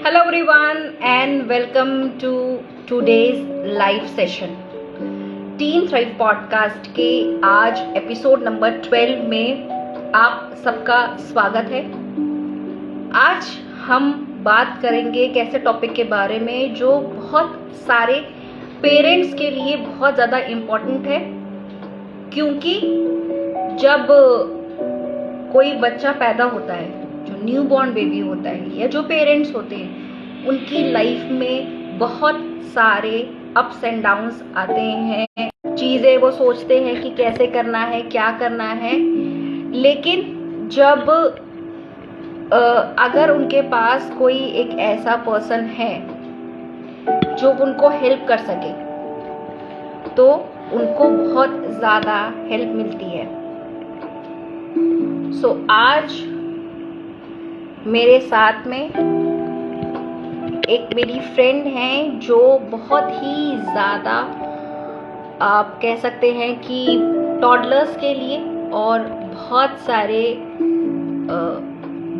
Hello everyone and welcome to today's live session. Tin thrive podcast के आज episode number 12 में आप सबका स्वागत है। आज हम बात करेंगे एक ऐसे टॉपिक के बारे में जो बहुत सारे पेरेंट्स के लिए बहुत ज़्यादा इम्पोर्टेंट है, क्योंकि जब कोई बच्चा पैदा होता है, जो न्यू बॉर्न बेबी होता है या जो पेरेंट्स होते हैं, उनकी लाइफ में बहुत सारे अप्स एंड डाउन्स आते हैं। चीज़ें वो सोचते हैं कि कैसे करना है, क्या करना है, लेकिन जब अगर उनके पास कोई एक ऐसा पर्सन है जो उनको हेल्प कर सके तो उनको बहुत ज़्यादा हेल्प मिलती है। आज मेरे साथ में एक मेरी फ्रेंड है जो बहुत ही ज़्यादा आप कह सकते हैं कि टॉडलर्स के लिए और बहुत सारे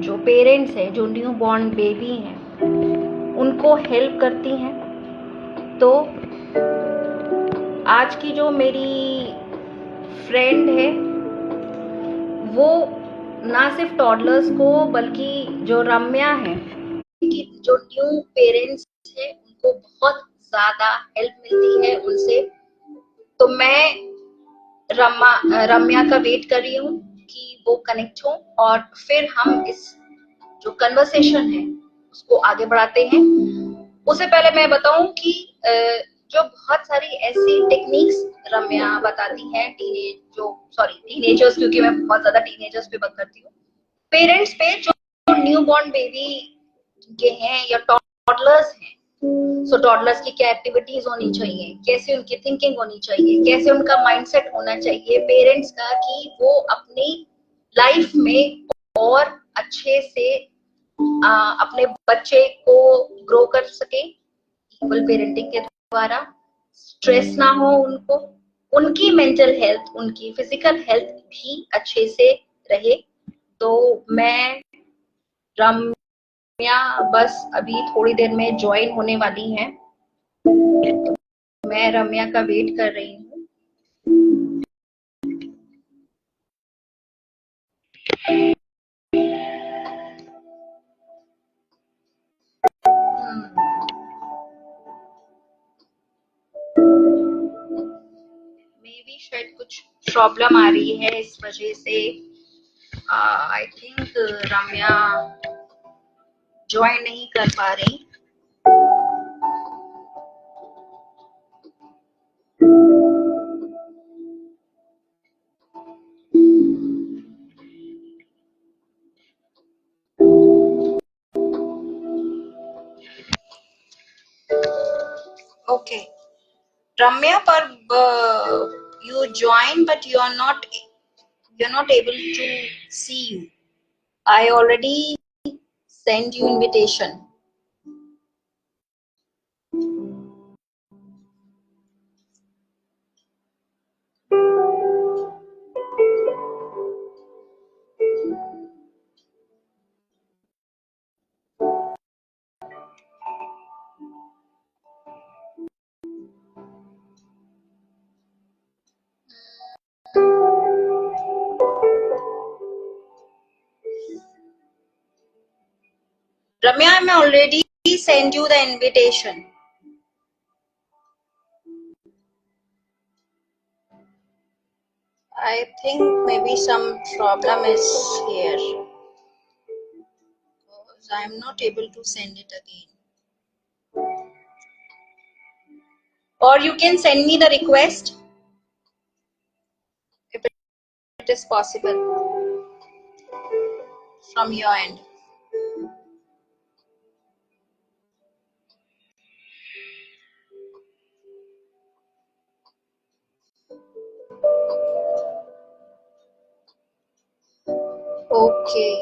जो पेरेंट्स हैं, जो न्यू बॉर्न बेबी हैं, उनको हेल्प करती हैं। तो आज की जो मेरी फ्रेंड है वो ना सिर्फ टॉडलर्स को बल्कि जो रम्या है, जो न्यू पेरेंट्स हैं, उनको बहुत ज़्यादा हेल्प मिलती है उनसे। तो मैं रम्या का वेट कर रही हूँ कि वो कनेक्ट हो और फिर हम इस जो कन्वर्सेशन है उसको आगे बढ़ाते हैं। उससे पहले मैं बताऊं कि जो बहुत सारी ऐसी टेक्निक्स रम्या बताती हैं टीनेजर्स, क्योंकि मैं बहुत ज्यादा टीनेजर्स पे बात करती हूँ, पेरेंट्स पे जो न्यू बॉर्न बेबी के हैं या टॉडलर्स हैं। सो टॉडलर्स की क्या एक्टिविटीज होनी चाहिए, कैसे उनकी थिंकिंग होनी चाहिए, कैसे उनका माइंडसेट होना चाहिए पेरेंट्स का, कि वो अपनी लाइफ में और अच्छे से अपने बच्चे को ग्रो कर सके इक्वल पेरेंटिंग के द्वारा। स्ट्रेस ना हो उनको, उनकी मेंटल हेल्थ, उनकी फिजिकल हेल्थ भी अच्छे से रहे। तो मैं रम्या बस अभी थोड़ी देर में ज्वाइन होने वाली हैं। मैं रम्या का वेट कर रही हूँ। मे बी शायद कुछ प्रॉब्लम आ रही है, इस वजह से आई थिंक रम्या ज्वाइन नहीं कर पा रही। Okay, Ramya, you join, but you're not able to see you. I already sent you invitation. Ramya, I already sent you the invitation. I think maybe some problem is here, because I am not able to send it again. Or you can send me the request if it is possible from your end. Okay.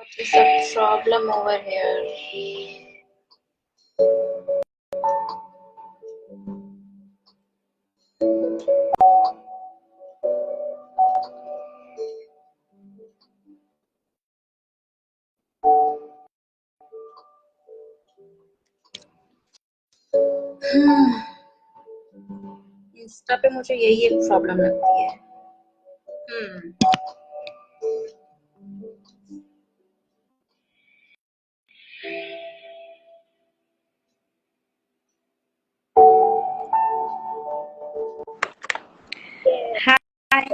What is the problem over here? Insta पे मुझे यही एक problem लगती है. Hi.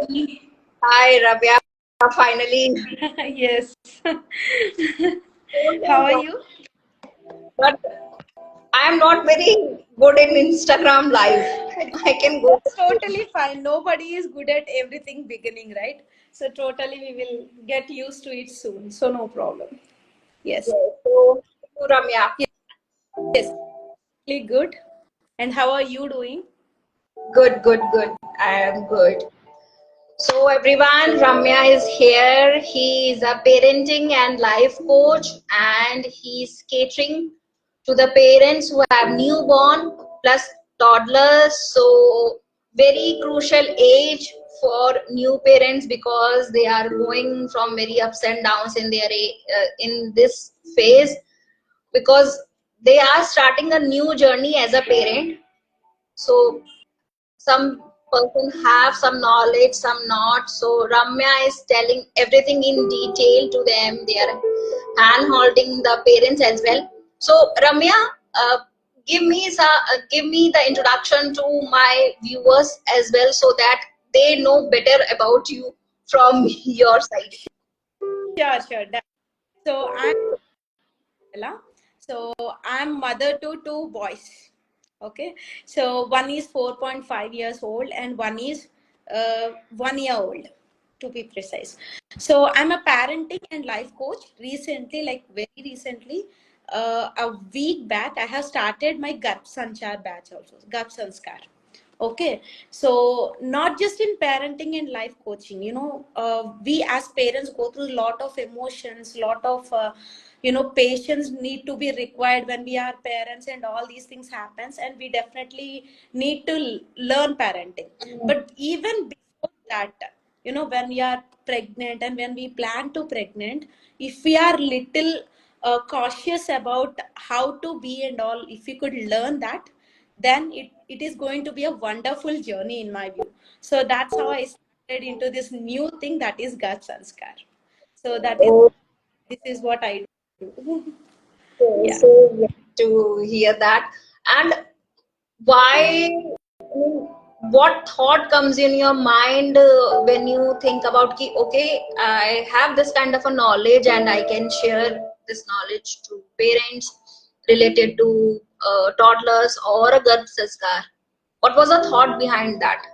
Hi, Rabia. Finally. Yes. How are you? But I am not very good in Instagram live. I can go. That's totally fine. Nobody is good at everything beginning, right? So totally we will get used to it soon. So no problem. Yes. So, Ramya. Yes. Really good. And how are you doing? Good, good, good. I am good. So everyone, Ramya is here. He is a parenting and life coach, and he's catering to the parents who have newborn plus toddlers. So very crucial age for new parents because they are going from very ups and downs in their in this phase because they are starting a new journey as a parent. So some person have some knowledge, some not. So Ramya is telling everything in detail to them. They are hand holding the parents as well. So Ramya, give me the introduction to my viewers as well, so that they know better about you from your side. Sure. So I'm Ella. So I'm mother to two boys. Okay. So one is 4.5 years old and one is 1 year old, to be precise. So I'm a parenting and life coach. Recently, like very recently, a week back, I have started my Garp Sanchar batch also. Garp Sanskar. Okay, so not just in parenting and life coaching, we as parents go through a lot of emotions, lot of patience need to be required when we are parents, and all these things happens, and we definitely need to learn parenting. But even before that, when we are pregnant and when we plan to pregnant, if we are little cautious about how to be and all, if we could learn that, then it is going to be a wonderful journey in my view. So that's how I started into this new thing, that is Gat Sanskar. So this is what I do. Okay, Yeah. so glad to hear that. And why, I mean, what thought comes in your mind when you think about ki, okay, I have this kind of a knowledge and I can share this knowledge to parents related to toddlers or a Garbh Sanskar. What was the thought behind that?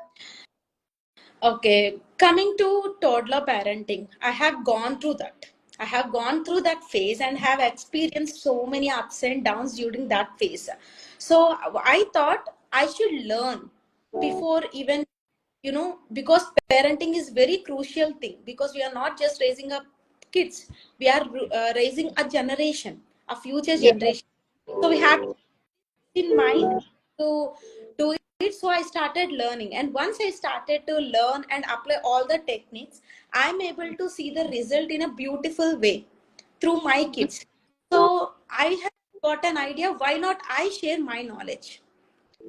Okay, coming to toddler parenting, I have gone through that. I have gone through that phase and have experienced so many ups and downs during that phase. So I thought I should learn before even, because parenting is very crucial thing, because we are not just raising up kids, we are raising a generation, a future Yeah. generation. So we have in mind to do it. So I started learning, and once I started to learn and apply all the techniques, I'm able to see the result in a beautiful way through my kids. So I have got an idea, why not I share my knowledge?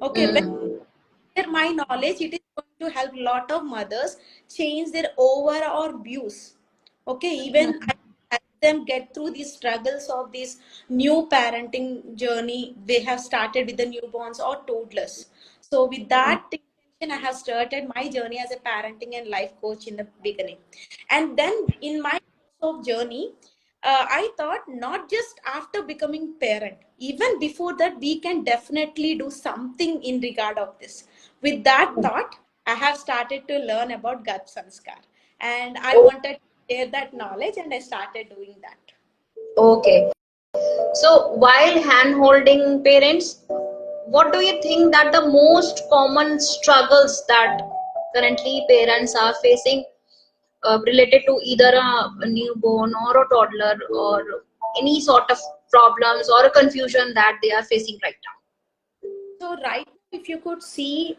Okay, when Mm. I share my knowledge, it is going to help a lot of mothers change their overall views. Okay, even I help them get through these struggles of this new parenting journey they have started with the newborns or toddlers. So with that intention, I have started my journey as a parenting and life coach in the beginning. And then in my course of journey, I thought not just after becoming parent, even before that, we can definitely do something in regard of this. With that thought, I have started to learn about Gat Sanskar, and I wanted to share that knowledge, and I started doing that. Okay. So while hand holding parents, what do you think that the most common struggles that currently parents are facing related to either a newborn or a toddler, or any sort of problems or a confusion that they are facing right now? So right now, if you could see,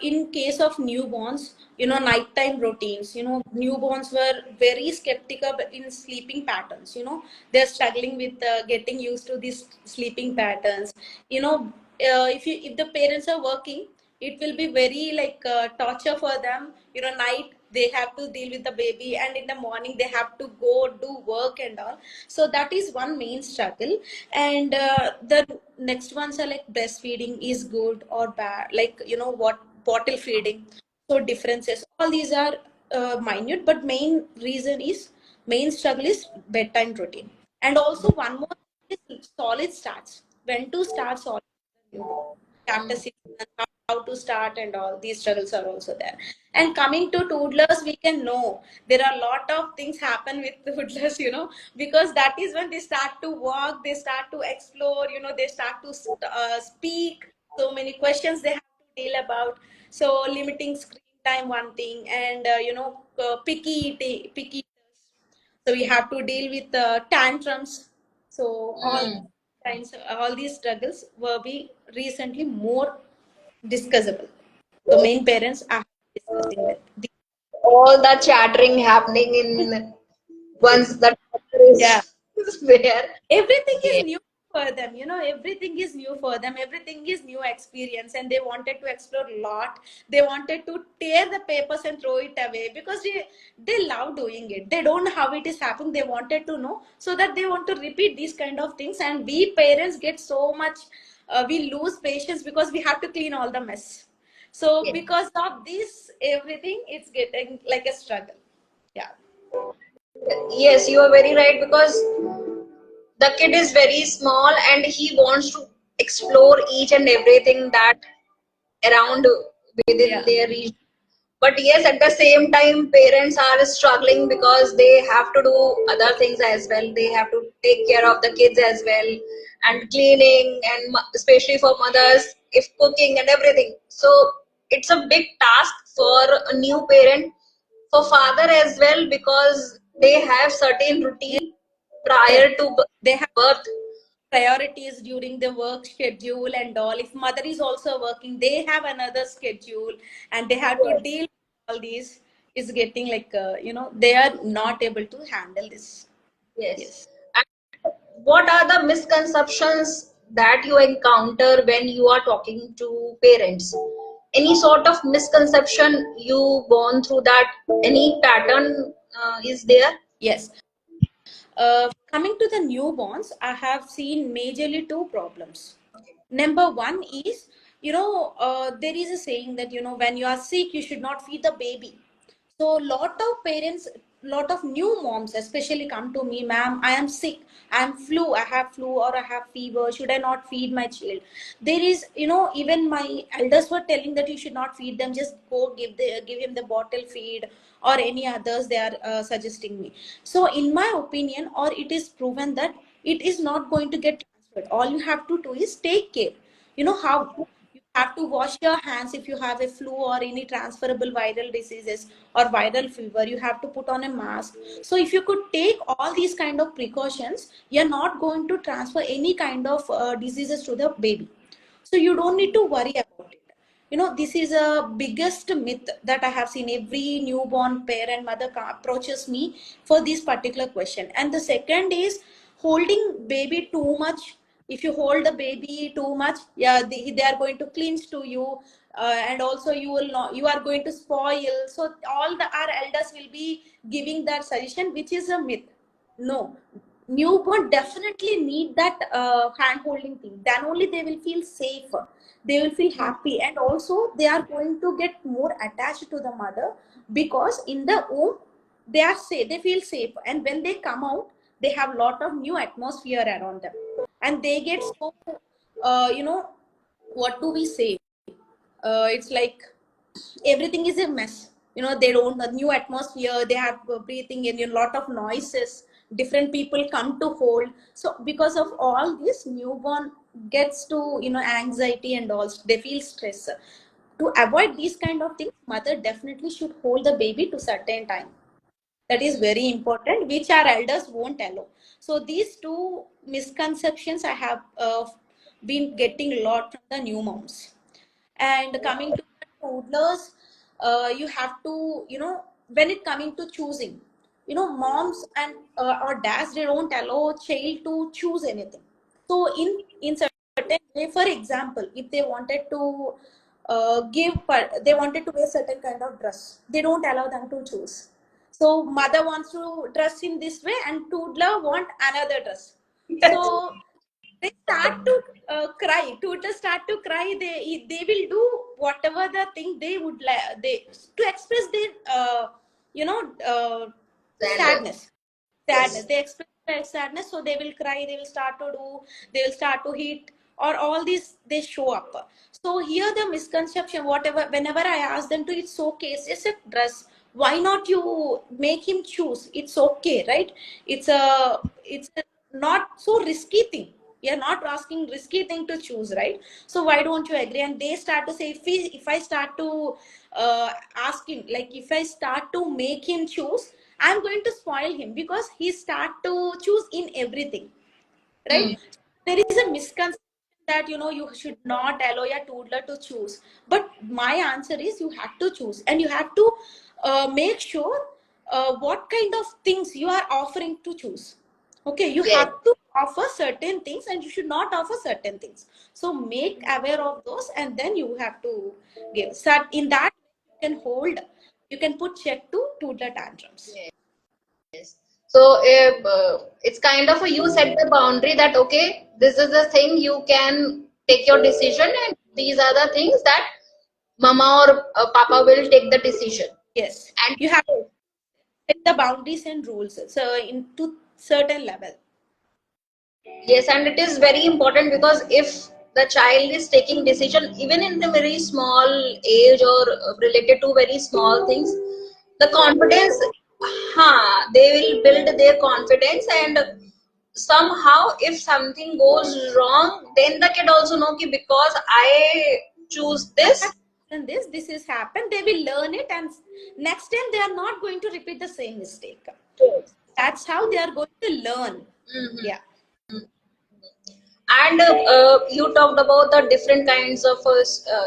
in case of newborns, nighttime routines, newborns were very skeptical in sleeping patterns. They're struggling with getting used to these sleeping patterns. If the parents are working, it will be very like torture for them. Night they have to deal with the baby, and in the morning they have to go do work and all. So that is one main struggle. And the next ones are like breastfeeding is good or bad, like what bottle feeding. So differences, all these are minute, but main struggle is bedtime routine. And also one more is solid starts, when to start solid newborn after 6 months, how to start, and all these struggles are also there. And coming to toddlers, we can know there are a lot of things happen with toddlers, because that is when they start to walk, they start to explore, they start to speak. So many questions they have to deal about. So limiting screen time, one thing, and picky eaters. So we have to deal with tantrums. So all these struggles will be recently more discussable. So main parents are discussing with. All the chattering happening in once the toddler Yeah, is there. everything is Yeah. new for them. Everything is new for them. Everything is new experience, and they wanted to explore a lot. They wanted to tear the papers and throw it away, because they love doing it. They don't know how it is happening. They wanted to know, so that they want to repeat these kind of things. And we parents get so much, we lose patience, because we have to clean all the mess. So Yeah. because of this, everything, it's getting like a struggle. Yeah. Yes, you are very right, because the kid is very small and he wants to explore each and everything that around within Yeah. their region. But yes, at the same time, parents are struggling because they have to do other things as well. They have to take care of the kids as well, and cleaning, and especially for mothers, if cooking and everything. So it's a big task for a new parent, for father as well, because they have certain routine Yes. prior to They have birth. priorities during the work schedule and all. If mother is also working, they have another schedule, and they have to deal with all these. Is getting like they are not able to handle this. Yes. Yes. And what are the misconceptions that you encounter when you are talking to parents? Any sort of misconception you gone through that? Any pattern is there? Yes. Coming to the newborns, I have seen majorly two problems. Number one is, there is a saying that, when you are sick, you should not feed the baby. So, lot of parents, lot of new moms, especially come to me, ma'am, I am sick, I have flu, or I have fever. Should I not feed my child? There is, even my elders were telling that you should not feed them. Just go give him the bottle feed, or any others they are suggesting me. So, in my opinion, or it is proven that it is not going to get transferred. All you have to do is take care. How you have to wash your hands if you have a flu or any transferable viral diseases or viral fever. You have to put on a mask. So if you could take all these kind of precautions, you're not going to transfer any kind of diseases to the baby. So you don't need to worry about it. This is a biggest myth that I have seen. Every newborn parent mother approaches me for this particular question. And the second is holding baby too much. If you hold the baby too much, yeah, they are going to clinch to you, and also you will not, you are going to spoil. So all our elders will be giving that suggestion, which is a myth. No, newborn definitely need that hand holding thing. Then only they will feel safe, they will feel happy, and also they are going to get more attached to the mother, because in the womb they are safe, they feel safe, and when they come out, they have lot of new atmosphere around them, and they get so what do we say, it's like everything is a mess. They don't, the new atmosphere, they have breathing in a lot of noises, different people come to hold. So because of all this, newborn gets to anxiety and all, they feel stress. To avoid these kind of things, mother definitely should hold the baby to certain time. That is very important, which our elders won't allow. So these two misconceptions I have been getting a lot from the new moms. And coming to the toddlers, you have to, when it coming to choosing, moms and or dads, they don't allow child to choose anything. So in certain way, for example, if they wanted to they wanted to wear certain kind of dress, they don't allow them to choose. So mother wants to dress in this way and toddler want another dress. Yes. So they start to cry. Toddlers start to cry. They will do whatever the thing they would like. They to express their And sadness. yes. They express their sadness, so they will cry. They will start to do. They will start to hit, or all these they show up. So here the misconception, whatever, whenever I ask them to, it's okay. It's just a dress. Why not you make him choose? It's okay, right? It's a not so risky thing. You're not asking risky thing to choose, right? So why don't you agree? And they start to say, if I start to ask him, like if I start to make him choose, I'm going to spoil him, because he start to choose in everything, right? Mm. There is a misconception that you should not allow your toddler to choose, but my answer is you have to choose, and you have to make sure what kind of things you are offering to choose. Okay, you Yes. have to offer certain things and you should not offer certain things. So make aware of those, and then you have to give. So in that you can hold, you can put check to toddler tantrums. Yes. So it's kind of a you set the boundary that okay, this is the thing you can take your decision, and these are the things that mama or papa will take the decision. Yes, And you have set the boundaries and rules, so into certain level. yes, and it is very important because if the child is taking decision even in the very small age or related to very small things, the confidence, they will build their confidence, and somehow if something goes wrong, then the kid also know ki because I choose I have this. done this is happened. They will learn it, and next time they are not going to repeat the same mistake. Yes. That's how they are going to learn. Mhm. Yeah. And you talked about the different kinds of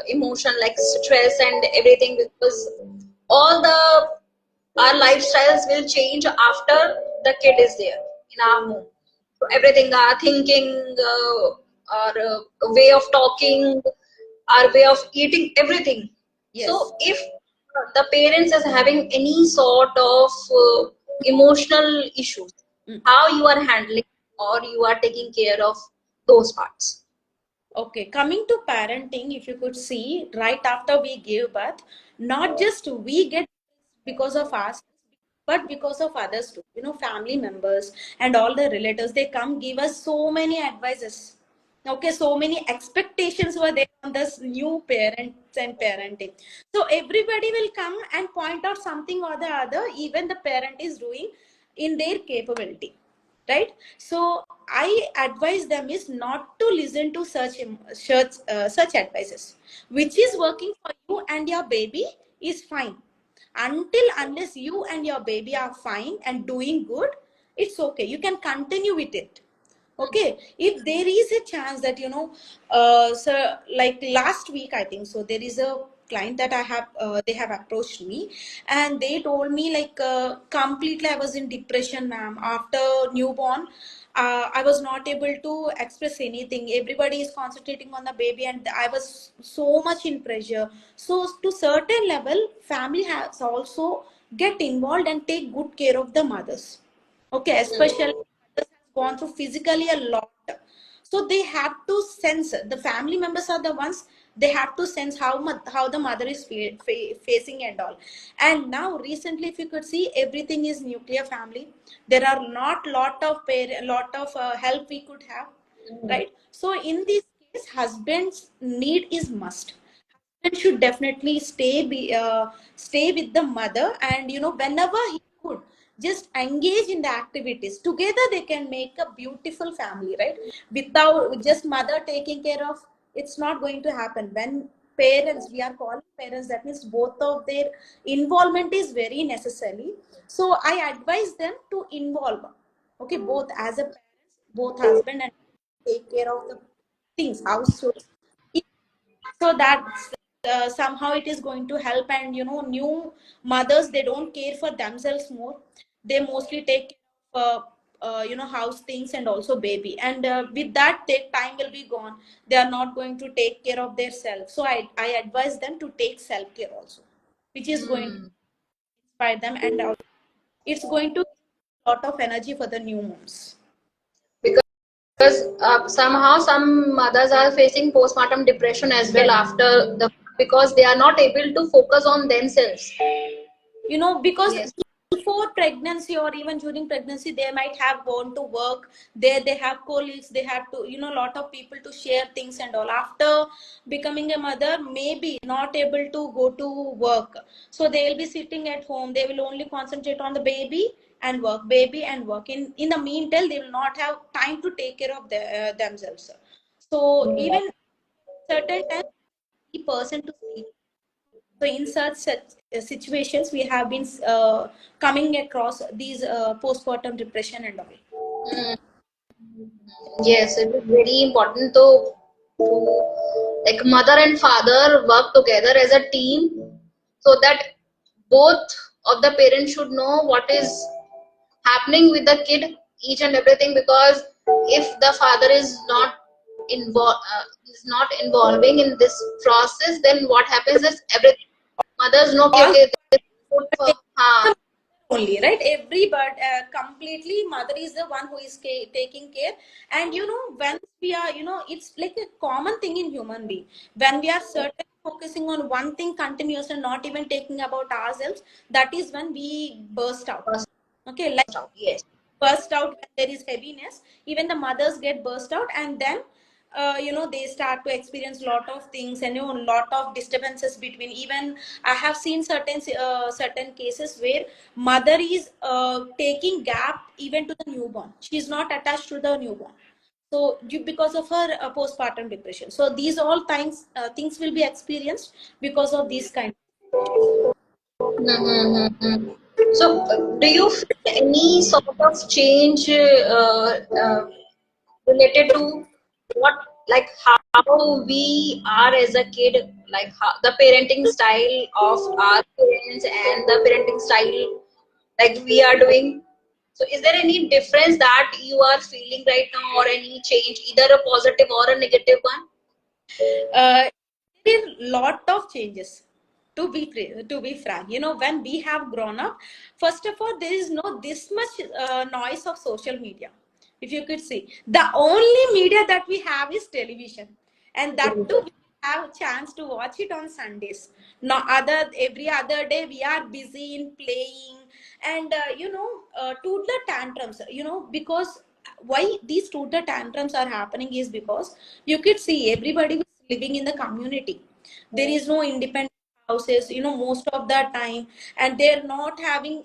emotion like stress and everything, because all the our lifestyles will change after the kid is there in our home. So everything, our thinking, our way of talking, our way of eating, everything. Yes. So if the parents is having any sort of emotional issues, Mm. how you are handling or you are taking care of those parts? Okay, coming to parenting, if you could see, right after we give birth, not just we get because of us, but because of others too. Family members and all the relatives, they come give us so many advices. Okay, so many expectations were there on this new parents and parenting. So everybody will come and point out something or the other, even the parent is doing in their capability, right? So I advise them is not to listen to such advices. Which is working for you and your baby is fine. Unless you and your baby are fine and doing good, it's okay, you can continue with it. Okay, if there is a chance that so like last week I think so, there is a client that I have they have approached me, and they told me like completely I was in depression, ma'am, after newborn. I was not able to express anything. Everybody is concentrating on the baby, and I was so much in pressure. So to certain level, family has also get involved and take good care of the mothers. Okay, especially mothers has gone through physically a lot. So they have to sense, the family members are the ones, they have to sense how the mother is facing and all. And now recently, if you could see, everything is nuclear family. There are not lot of help we could have, right? So in this case, husband's need is must. Husband should definitely stay with the mother, and whenever he could, just engage in the activities together. They can make a beautiful family, right? Without just mother taking care of, it's not going to happen. When parents, we are calling parents, that means both of their involvement is very necessary. So I advise them to involve, okay, both as a parents, both husband and take care of the things, house chores, so that somehow it is going to help. And new mothers, they don't care for themselves more, they mostly take care of house things and also baby, and with that their time will be gone, they are not going to take care of their self. So I advise them to take self care also, which is going to inspire them, and it's going to give a lot of energy for the new moms. Because somehow some mothers are facing postpartum depression as well after the, because they are not able to focus on themselves. Because Yes. before pregnancy or even during pregnancy, they might have gone to work, there they have colleagues, they have to, a lot of people to share things and all. After becoming a mother, maybe not able to go to work, so they will be sitting at home, they will only concentrate on the baby and work, baby and work. In the meantime, they will not have time to take care of themselves. So even certain times, the person to speak. So in such situations, we have been coming across these postpartum depression and all. Mm, yes, it is very important to like mother and father work together as a team, so that both of the parents should know what is happening with the kid, each and everything. Because if the father is not involving in this process, then what happens is everything mothers know कि All okay this is good for हाँ. only, right? Every, but completely mother is the one who is taking care. And when we are, it's like a common thing in human being, when we are certain focusing on one thing continuous and not even taking about ourselves, that is when we burst out. Okay, like Yes. burst out when there is heaviness, even the mothers get burst out, and then they start to experience lot of things, and lot of disturbances between. Even I have seen certain cases where mother is taking gap even to the newborn, she is not attached to the newborn, so because of her postpartum depression. So these all things will be experienced because of these kind of situations. Mm-hmm. So, do you feel any sort of change related to what, like how we are as a kid, like how, the parenting style of our parents and the parenting style like we are doing? So, is there any difference that you are feeling right now, or any change, either a positive or a negative one? uh, there are lot of changes, to be frank. When we have grown up, first of all, there is no this much noise of social media. If you could see, the only media that we have is television, and that too we have chance to watch it on Sundays. No other, every other day we are busy in playing. And toddler tantrums, because why these toddler tantrums are happening is because you could see everybody was living in the community, there is no independent houses, most of the time, and they're not having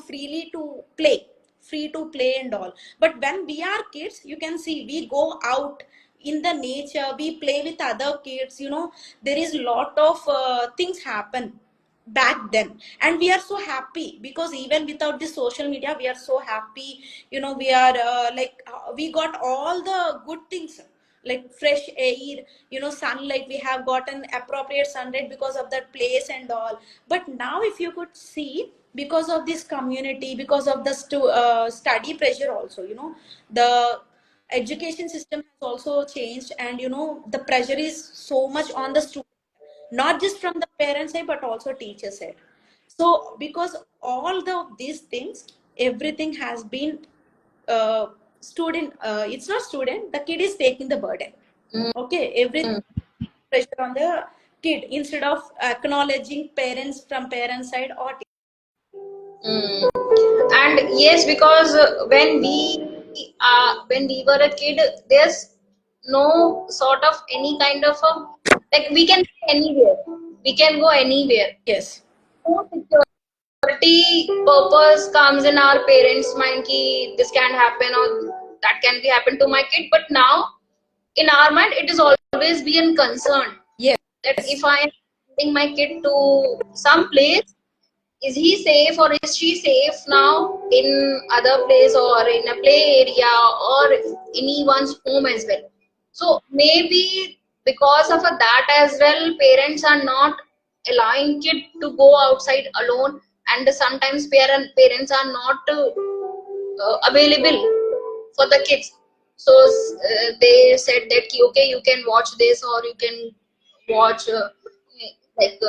freely to play, free to play and all. But when we are kids, you can see we go out in the nature, we play with other kids, there is lot of things happen back then, and we are so happy because even without the social media we are so happy. We are we got all the good things, like fresh air, sunlight, we have gotten appropriate sunlight because of that place and all. But now if you could see, because of this community, because of the study pressure also, the education system has also changed, and the pressure is so much on the student, not just from the parents side but also teacher side. So because all these things, everything has been student, it's not student, the kid is taking the burden. Okay, everything pressure on the kid instead of acknowledging parents from parent side or Mm. And yes, because when we were a kid, there's no sort of any kind of a, like we can go anywhere, we can go anywhere. yes. No security purpose comes in our parents' mind ki this can happen or that can be happen to my kid. But now in our mind, it is always being concerned. Yes. that if I am sending my kid to some place, is he safe or is she safe now in other place or in a play area or anyone's home as well. So maybe because of that as well, parents are not allowing kid to go outside alone, and sometimes parents are not available for the kids. So they said that okay, you can watch this or you can watch like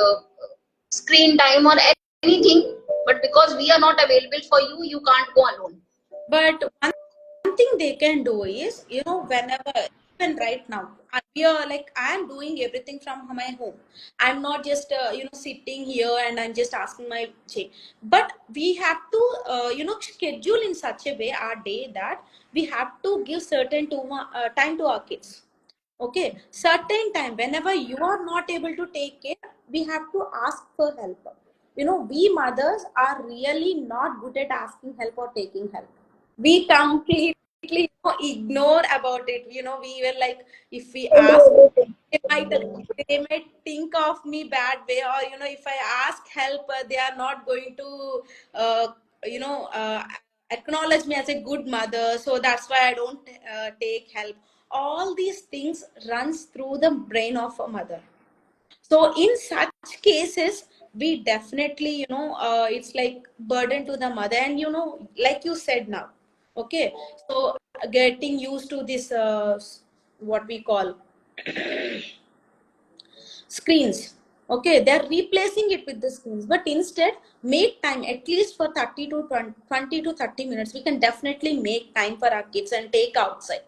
screen time or anything, but because we are not available for you, you can't go alone. But one thing they can do is, whenever, even right now, we are like, I'm doing everything from my home. I'm not just, sitting here and I'm just asking my child. But we have to, schedule in such a way our day that we have to give certain time to our kids. Okay, certain time, whenever you are not able to take care, we have to ask for help. We mothers are really not good at asking help or taking help. We completely ignore about it. We were like, if we ask, they might they might think of me bad way, or if I ask help, they are not going to uh, you know uh, acknowledge me as a good mother, so that's why I don't take help. All these things runs through the brain of a mother. So in such cases, we definitely, it's like burden to the mother. And like you said now, okay, so getting used to this, what we call screens. Okay, they're replacing it with the screens, but instead make time at least for 30 to 20 to 30 minutes. We can definitely make time for our kids and take outside.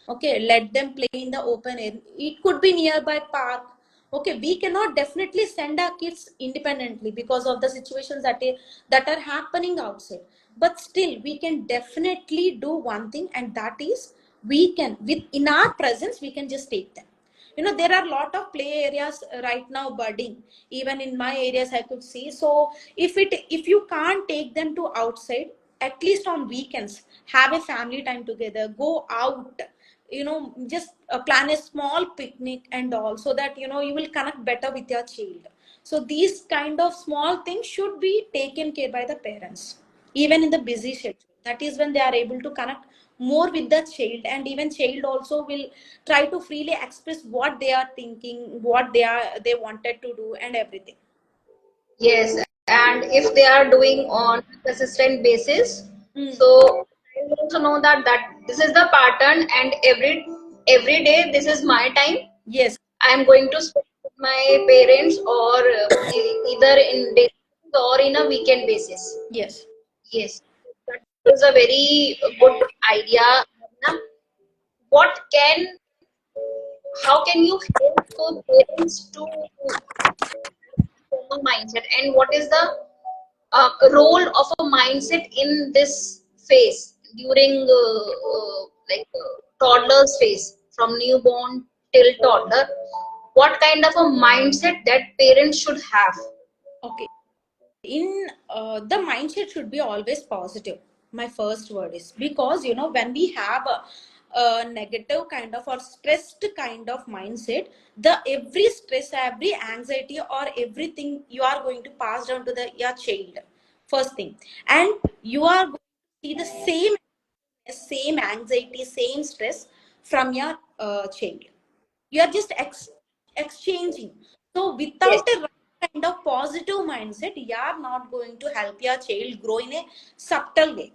Okay, let them play in the open air. It could be nearby park. Okay, we cannot definitely send our kids independently because of the situations that are happening outside, but still we can definitely do one thing, and that is, we can, with in our presence, we can just take them. There are a lot of play areas right now budding. Even in my areas I could see. So if you can't take them to outside, at least on weekends, have a family time together, go out, just plan a small picnic and all, so that you will connect better with your child. So these kind of small things should be taken care by the parents, even in the busy schedule. That is when they are able to connect more with the child, and even child also will try to freely express what they are thinking, what they wanted to do, and everything. Yes, and if they are doing on a consistent basis, Mm. so I also know that this is the pattern, and every day this is my time. Yes. I am going to spend with my parents, or either in day or in a weekend basis. Yes. Yes, that is a very good idea. Now, What can, how can you help parents to form a mindset, and what is the role of a mindset in this phase during toddler's phase, from newborn till toddler? What kind of a mindset that parents should have? Okay. In The mindset should be always positive. My first word is, because when we have a negative kind of or stressed kind of mindset, the every stress, every anxiety, or everything, you are going to pass down to the your child, first thing. And you are going to see the same anxiety, same stress from your child. You are just exchanging. So Yes, without a right kind of positive mindset, you are not going to help your child grow in a subtle way.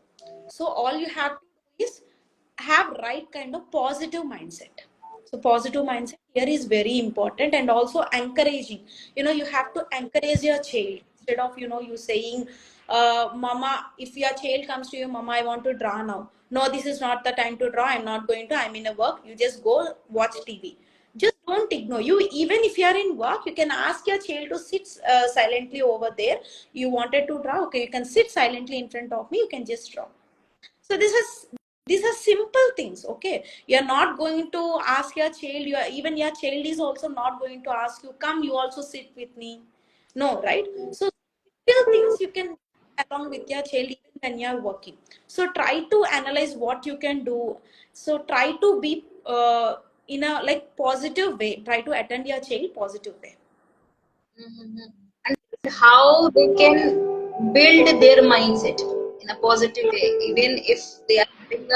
So all you have to do is have right kind of positive mindset. So positive mindset here is very important, and also encouraging. You have to encourage your child, instead of you saying, mama, if your child comes to you, mama, I want to draw now. No, this is not the time to draw, I'm not going to, I'm in a work, you just go watch TV. Just don't ignore. You, even if you are in work, you can ask your child to sit silently over there. You wanted to draw, okay, you can sit silently in front of me, you can just draw. So these are simple things. Okay, you're not going to ask your child, even your child is also not going to ask you, come, you also sit with me. No, right? So simple things you can do along with your child even when you're working. So try to analyze what you can do. So try to be in a like positive way. Try to attend your child positive way. And how they can build their mindset in a positive way, even if they are having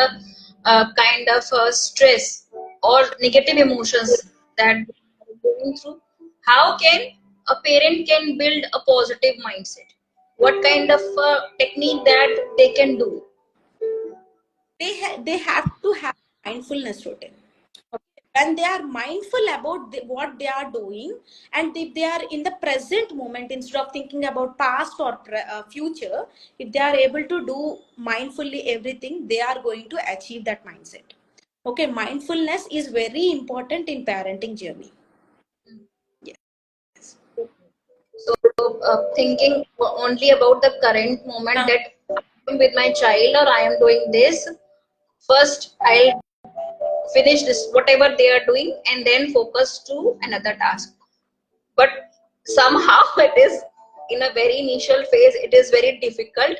a kind of stress or negative emotions that they are going through. How can a parent can build a positive mindset? What kind of technique that they can do? They have to have mindfulness routine. Okay. When they are mindful about what they are doing, and if they are in the present moment instead of thinking about past or future, if they are able to do mindfully everything, they are going to achieve that mindset. Okay, mindfulness is very important in parenting journey. Yes. So, thinking only about the current moment, Uh, that I'm with my child or I am doing this, first I'll finish this whatever they are doing and then focus to another task. But somehow it is in a very initial phase, it is very difficult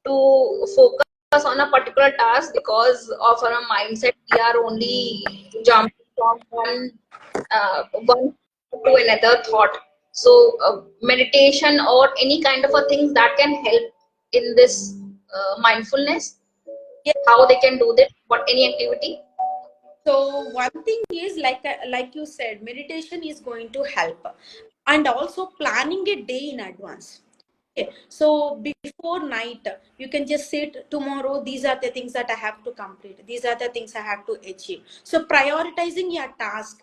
to focus on a particular task because of our mindset. We are only jumping from one to another thought. So meditation or any kind of a thing that can help in this mindfulness, yes. how they can do that, what any activity. So one thing is like you said, meditation is going to help, and also planning a day in advance. Okay. So before night, you can just sit tomorrow. These are the things that I have to complete. These are the things I have to achieve. So prioritizing your task,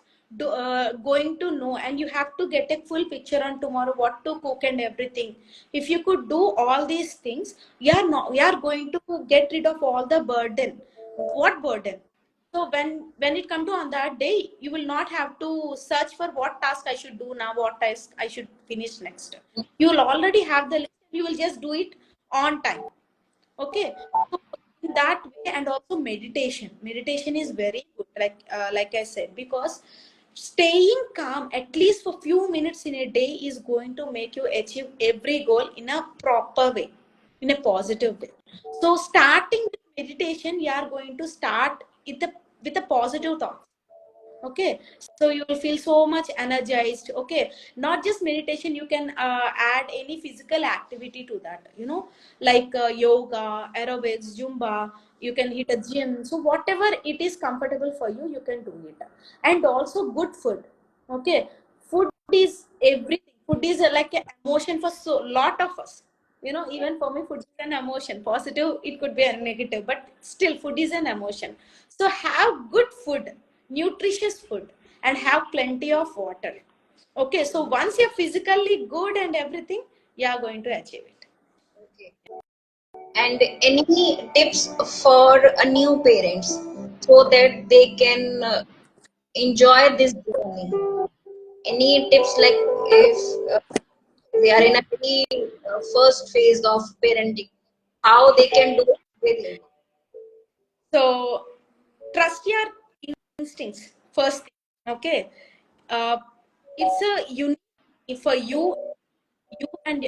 going to know, and you have to get a full picture on tomorrow what to cook and everything. If you could do all these things, you are going to get rid of all the burden. What burden? So when it come to on that day, you will not have to search for what task I should do now, what task I should finish next. You will already have the list. You will just do it on time. Okay. So in that way, and also meditation is very good, like I said, because staying calm at least for few minutes in a day is going to make you achieve every goal in a proper way, in a positive way. So starting with meditation, you are going to start with a positive thought. Okay, so you will feel so much energized. Okay, not just meditation, you can add any physical activity to that, like yoga, aerobics, zumba. You can hit a gym. So whatever it is comfortable for you, you can do it. And also good food. Okay, food is everything. Food is like an emotion for so lot of us. Even for me, food is an emotion. Positive, it could be a negative, but still food is an emotion. So have good food, nutritious food, and have plenty of water. Okay, so once you're physically good and everything, you are going to achieve it. Okay. And any tips for a new parents so that they can enjoy this journey? Any tips, like if they are in a very first phase of parenting, how they can do everything? So trust your instincts first thing. Okay, uh, it's a unique for you and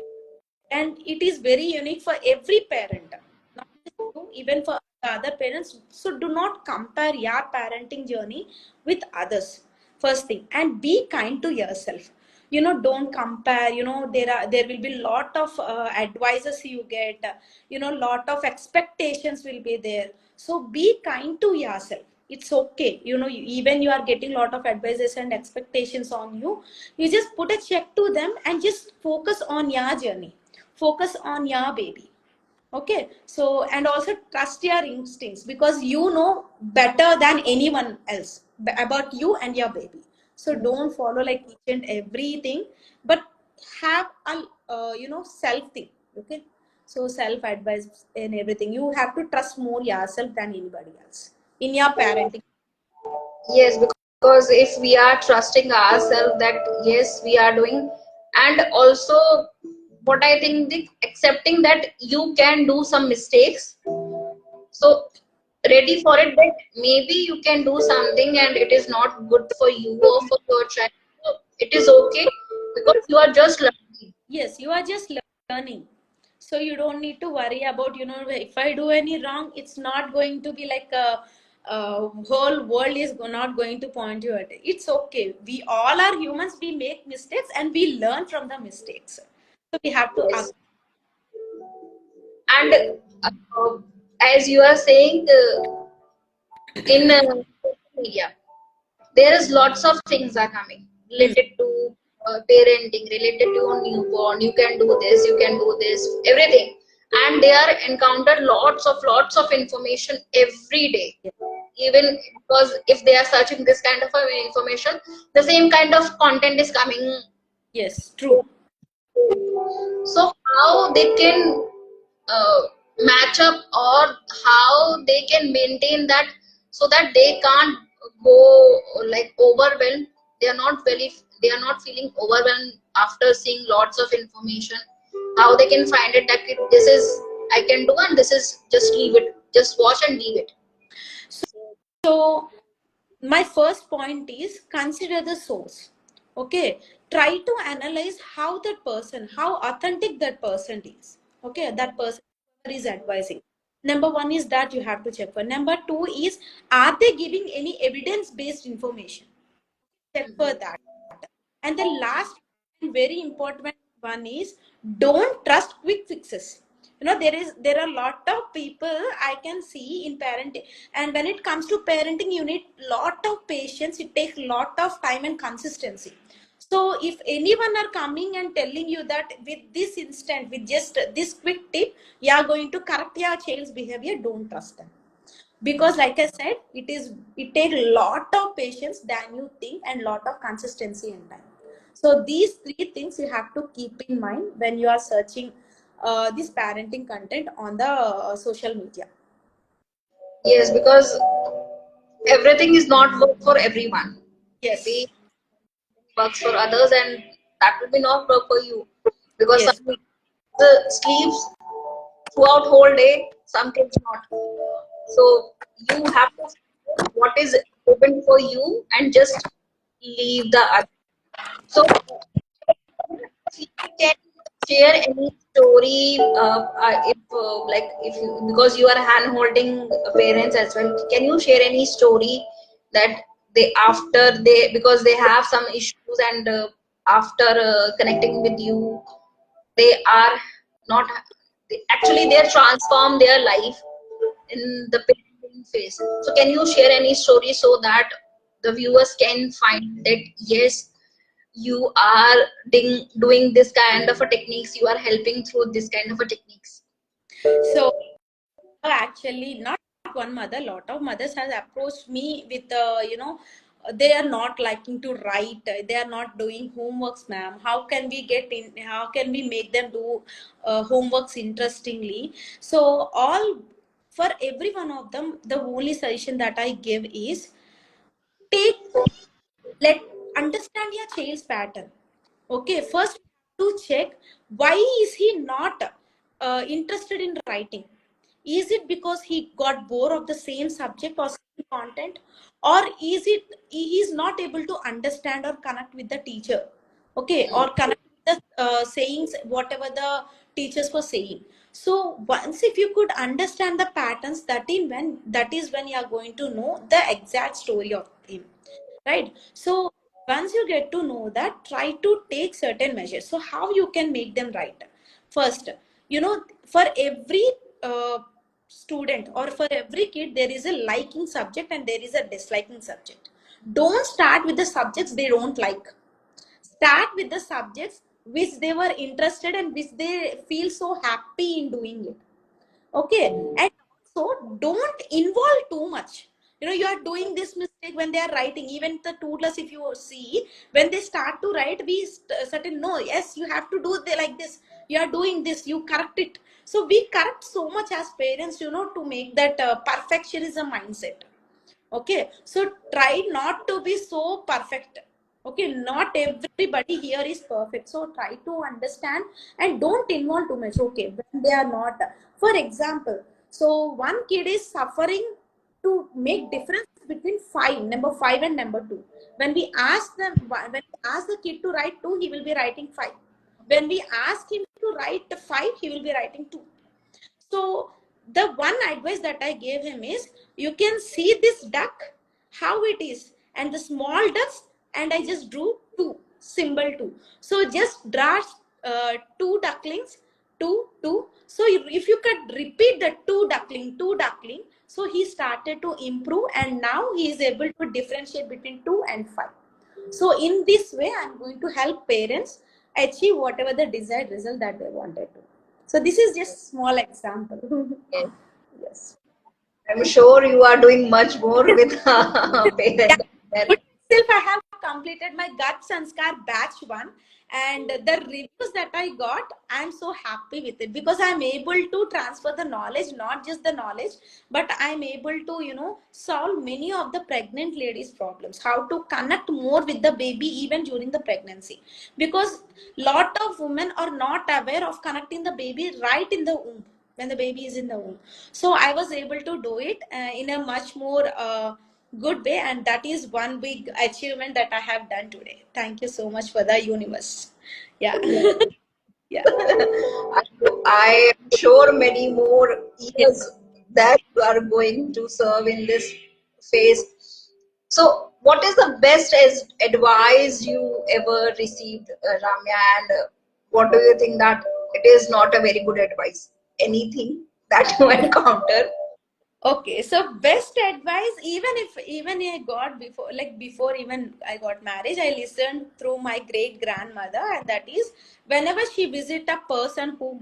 it is very unique for every parent, not just you, even for the other parents. So do not compare your parenting journey with others, first thing. And be kind to yourself. Don't compare. There will be lot of advices you get. Lot of expectations will be there. So be kind to yourself. It's okay. Even you are getting lot of advices and expectations on you, you just put a check to them and just focus on your journey, focus on your baby. Okay, so and also trust your instincts, because you know better than anyone else about you and your baby. So don't follow like each and everything, but have a self thing. Okay, so self advice and everything, you have to trust more yourself than anybody else in your parenting. Yes, because if we are trusting ourselves that yes, we are doing, and also what I think, accepting that you can do some mistakes, so ready for it, that maybe you can do something and it is not good for you or for your child. So it is okay because you are just learning. Yes, you are just learning. So you don't need to worry about, if I do any wrong, it's not going to be like whole world is not going to point you at it. It's okay. We all are humans. We make mistakes and we learn from the mistakes. So we have to Yes. And as you are saying, in social media, there is lots of things are coming Hmm. related to parenting, related to newborn. You can do this, you can do this, everything, and they are encountered lots of information every day. Even because if they are searching this kind of information, the same kind of content is coming. Yes, true. So how they can uh, match up, or how they can maintain that, so that they can't go like overwhelmed. They are not feeling overwhelmed after seeing lots of information. How they can find it that this is I can do, and this is just leave it, just watch and leave it. So my first point is consider the source. Okay, try to analyze how that person, how authentic that person is. Okay, that person is advising. Number one is that you have to check for. Number two is, are they giving any evidence based information? Check for that. And the last and very important one is, don't trust quick fixes. There are a lot of people I can see in parenting, and when it comes to parenting, you need lot of patience. It takes lot of time and consistency. So if anyone are coming and telling you that with this instant, with just this quick tip, you are going to correct your child's behavior, don't trust them, because like I said, it takes a lot of patience than you think, and lot of consistency and time. So these three things you have to keep in mind when you are searching this parenting content on the social media. Yes, because everything is not work for everyone. Yes. Maybe works for others, and that will be not work for you, because Yes. some kids sleeps throughout whole day, some kids not. So you have to find what is open for you and just leave the other. So if you can share any story, if like if you, because you are hand holding parents as well, can you share any story that they, after they, because they have some issues, and after connecting with you, they are not, actually they transform their life in the parenting phase. So can you share any story so that the viewers can find that yes, you are doing this kind of a techniques, you are helping through this kind of a techniques. So actually, not one mother, lot of mothers has approached me with they are not liking to write, they are not doing homeworks, ma'am. How can we get in, how can we make them do homeworks interestingly? So all, for every one of them, the only suggestion that I give is, take, let, understand your child's pattern. Okay, first to check, why is he not interested in writing? Is it because he got bored of the same subject or same content, or is it he is not able to understand or connect with the teacher? Okay, or connect with the sayings whatever the teachers were saying. So once if you could understand the patterns, that is when you are going to know the exact story of him, right? So once you get to know that, try to take certain measures. So how you can make them right? First, for every student or for every kid, there is a liking subject and there is a disliking subject. Don't start with the subjects they don't like. Start with the subjects which they were interested and which they feel so happy in doing it. Okay, and also don't involve too much. You are doing this mistake when they are writing. Even the toddlers, if you see, when they start to write, we certain, no, yes, you have to do like this, you are doing this, you correct it. So we correct so much as parents, to make that perfectionism mindset. Okay, so try not to be so perfect. Okay, not everybody here is perfect, so try to understand and don't involve too much. Okay, when they are not, for example, so one kid is suffering to make difference between number 5 and number 2. When we ask them, when we ask the kid to write 2, he will be writing 5. When we ask him to write 5, he will be writing 2. So the one advice that I gave him is, you can see this duck, how it is, and the small ducks, and I just drew two, symbol two. So just draw two ducklings, two, two. So if you could repeat the two duckling, so he started to improve, and now he is able to differentiate between 2 and 5. So in this way, I'm going to help parents achieve whatever the desired result that they wanted to. So this is just small example. Yes. Yes. I'm sure you are doing much more with Yeah. parents. Itself, I have completed my gut sanskar batch one, and the reviews that I got, I'm so happy with it, because I'm able to transfer the knowledge, not just the knowledge, but I'm able to, solve many of the pregnant ladies' problems. How to connect more with the baby even during the pregnancy, because lot of women are not aware of connecting the baby right in the womb, when the baby is in the womb. So I was able to do it in a much more good way, and that is one big achievement that I have done today. Thank you so much for the universe. Yeah. Yeah. I am sure many more Yes. years that you are going to serve in this phase. So, what is the best advice you ever received, Ramya? And what do you think that it is not a very good advice? Anything that you encounter? Okay, so best advice, even I got before, like before even I got married, I listened through my great grandmother, and that is, whenever she visit a person who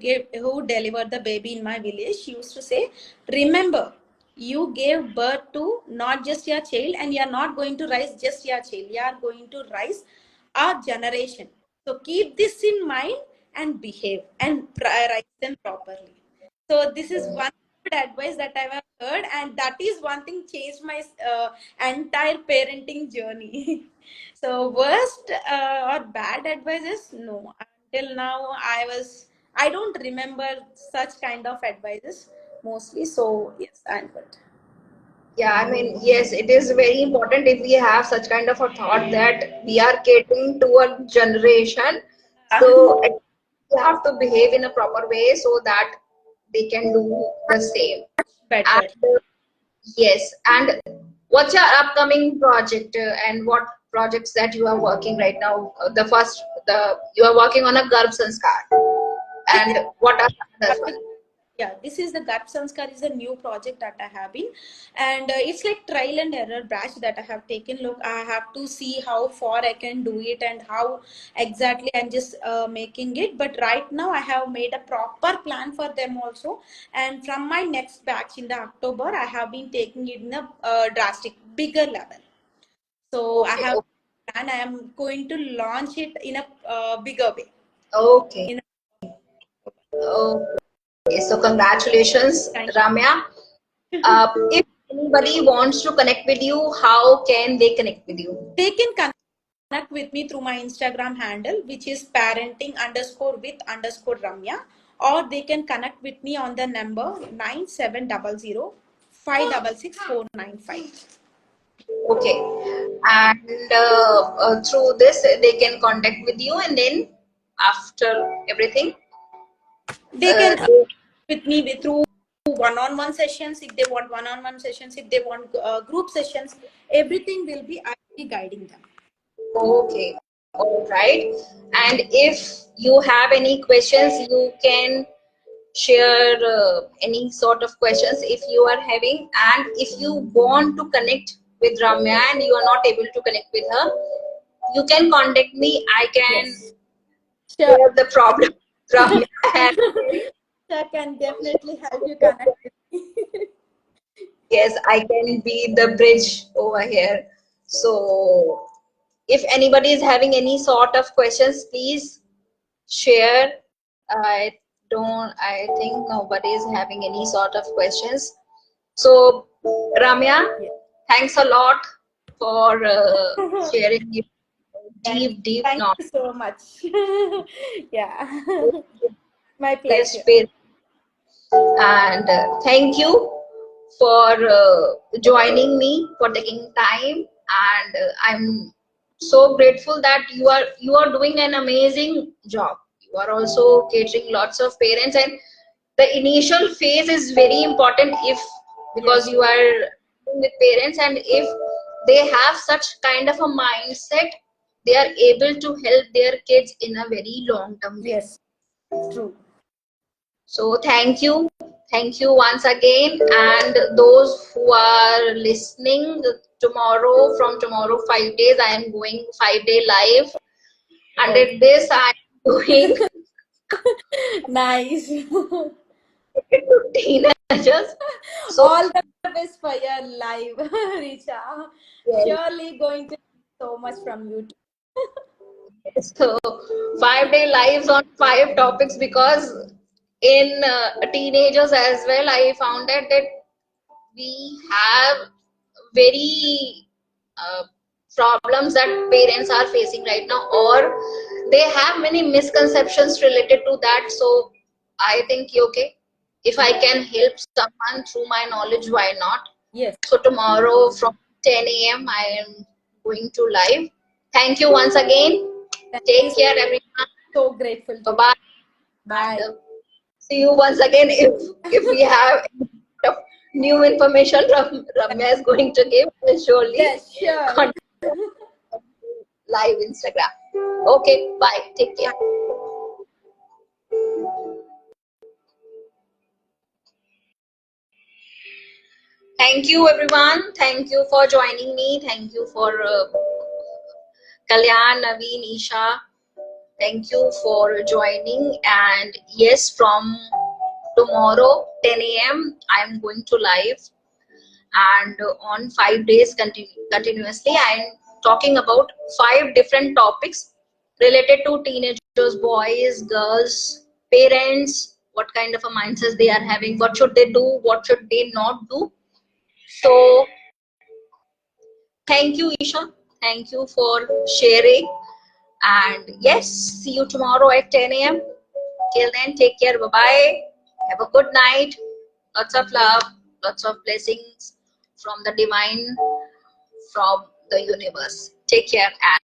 delivered the baby in my village, she used to say, remember, you gave birth to not just your child, and you are not going to raise just your child, you are going to raise a generation. So keep this in mind and behave and raise them properly. So this is one good advice that I have heard, and that is one thing changed my entire parenting journey. So worst or bad advices, no. Until now, I don't remember such kind of advices mostly. So yes, I'm good. Yeah, I mean, yes, it is very important if we have such kind of a thought that we are catering to a generation. So we have to behave in a proper way so that they can do the same. Better. And yes, and what's your upcoming project and what projects that you are working right now? The first, you are working on a Garb Sanskar, This is and what are the others project. one? Yeah, this is the Gut Sanskar is a new project that I have been, and it's like trial and error batch that I have taken. Look, I have to see how far I can do it and how exactly I'm just making it. But right now, I have made a proper plan for them also. And from my next batch in the October, I have been taking it in a drastic, bigger level. So I Okay, have and I am going to launch it in a bigger way. okay, In okay. So congratulations, Thank Ramya. you. If anybody wants to connect with you, how can they connect with you? They can connect with me through my Instagram handle, which is parenting underscore with underscore Ramya, or they can connect with me on the number 9700 566 495. Okay, and through this they can contact with you, and then after everything, They can they, with me through one-on-one sessions if they want one-on-one sessions, if they want group sessions, everything will be I will be guiding them. okay, all right. And if you have any questions, you can share any sort of questions if you are having, and if you want to connect with Ramya and you are not able to connect with her, you can contact me. I can Yes, sure. share the problem Ramya and I can definitely help you connect with me. yes, I can be the bridge over here. So if anybody is having any sort of questions, please share. I think nobody is having any sort of questions. So, Ramya, Yes. thanks a lot for sharing your Thank, deep thank knowledge. you so much. Yeah, my Yes, pleasure. and thank you for joining me, for taking time, and I'm so grateful that you are doing an amazing job. You are also catering lots of parents, and the initial phase is very important, if because Yes. you are with parents, and if they have such kind of a mindset, they are able to help their kids in a very long term way. Yes. True. So thank you once again, and those who are listening, tomorrow, from tomorrow 5 days, I am going 5 day live, and Oh, at this I am doing nice. to teenagers. So All the best for your life, Richa. yes, Surely going to learn so much from you too. so 5 day lives on 5 topics, because in teenagers as well, I found out that we have very problems that parents are facing right now, or they have many misconceptions related to that. So I think, okay, if I can help someone through my knowledge, why not? Yes. So tomorrow from 10 a.m. I am going to live. Thank you once again. Thank you. Take care, everyone. So grateful Bye to you. bye, Bye. and see you once again. If we have new information Ramya is going to give, we'll surely Yes, sure. contact live Instagram. Okay, bye. Take care. Thank you, everyone. Thank you for joining me. Thank you for Kalyan, Naveen, Isha. Thank you for joining. And yes, from tomorrow 10 a.m. I am going to live, and on 5 days continuously I am talking about 5 different topics related to teenagers, boys, girls, parents, what kind of a mindset they are having, what should they do, what should they not do. So thank you, Isha. Thank you for sharing. And yes, see you tomorrow at 10 a.m. Till then, take care. Bye bye. Have a good night. Lots of love, lots of blessings from the divine, from the universe. Take care. And